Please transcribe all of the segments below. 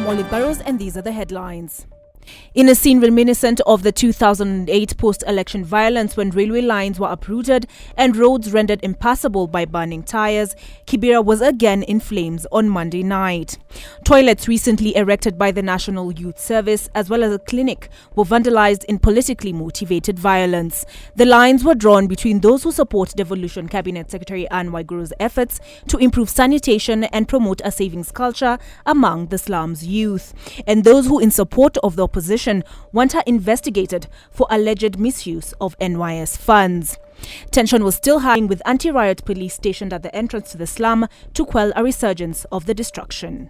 Olive Burrows, and these are the headlines. In a scene reminiscent of the 2008 post-election violence when railway lines were uprooted and roads rendered impassable by burning tyres, Kibera was again in flames on Monday night. Toilets recently erected by the National Youth Service as well as a clinic were vandalized in politically motivated violence. The lines were drawn between those who support Devolution Cabinet Secretary Anne Waiguru's efforts to improve sanitation and promote a savings culture among the slum's youth, and those who, in support of the opposition, want her investigated for alleged misuse of NYS funds. Tension was still high, with anti-riot police stationed at the entrance to the slum to quell a resurgence of the destruction.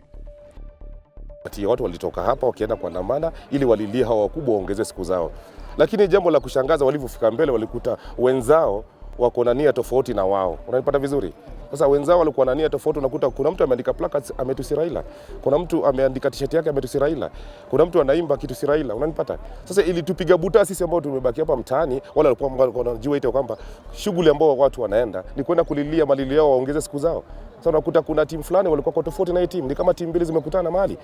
Watu walitoka hapa wakienda kuandamana ili walilie hawa wakubwa waongeze siku zao. Lakini jambo la kushangaza, walipofika mbele walikuta wenzao wako na nia tofauti na wao. Unanipata vizuri? Sasa wenzao walikuwa na nia tofauti, unakuta kuna mtu ameandika placards ametusi Raila. Kuna mtu ameandika t-shirt yake ametusi Raila. Kuna mtu anaimba kitusi Raila. Unanipata? Sasa ili tupiga buta sisi ambao tumebaki hapa mtaani, wala walikuwa wanajua ite kwamba shughuli ambao watu wanaenda ni kwenda kulilia malilio yao waongeze siku zao. Sasa unakuta kuna timu fulani walikuwa kwa tofauti na hii timu, ni kama timu mbili zimekutana mahali.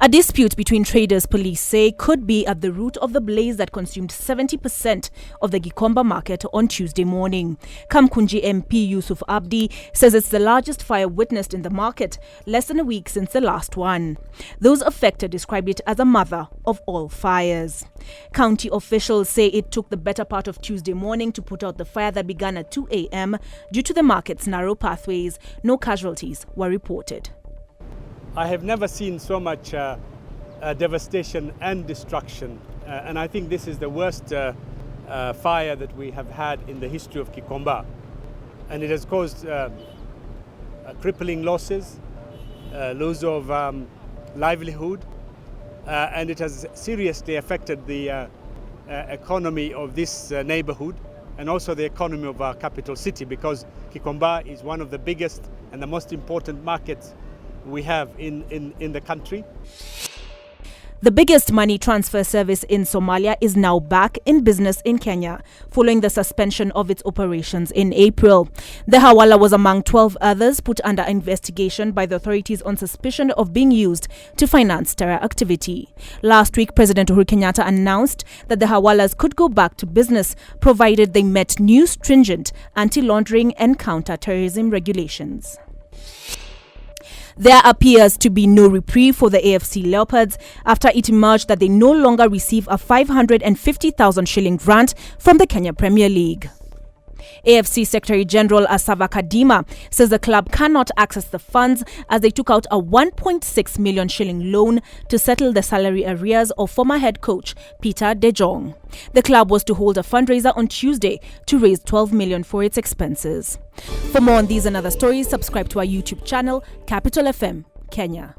A dispute between traders, police say, could be at the root of the blaze that consumed 70% of the Gikomba market on Tuesday morning. Kamkunji MP Yusuf Abdi says it's the largest fire witnessed in the market, less than a week since the last one. Those affected described it as a mother of all fires. County officials say it took the better part of Tuesday morning to put out the fire that began at 2 a.m. Due to the market's narrow pathways, no casualties were reported. I have never seen so much devastation and destruction, and I think this is the worst fire that we have had in the history of Gikomba, and it has caused crippling losses, loss of livelihood, and it has seriously affected the economy of this neighborhood and also the economy of our capital city, because Gikomba is one of the biggest and the most important markets we have in the country. The biggest money transfer service in Somalia is now back in business in Kenya, following the suspension of its operations in April. The Hawala was among 12 others put under investigation by the authorities on suspicion of being used to finance terror activity. Last week, President Uhuru Kenyatta announced that the Hawalas could go back to business provided they met new stringent anti-laundering and counter-terrorism regulations. There appears to be no reprieve for the AFC Leopards after it emerged that they no longer receive a 550,000 shilling grant from the Kenya Premier League. AFC Secretary General Asava Kadima says the club cannot access the funds as they took out a 1.6 million shilling loan to settle the salary arrears of former head coach Peter De Jong. The club was to hold a fundraiser on Tuesday to raise 12 million for its expenses. For more on these and other stories, subscribe to our YouTube channel, Capital FM, Kenya.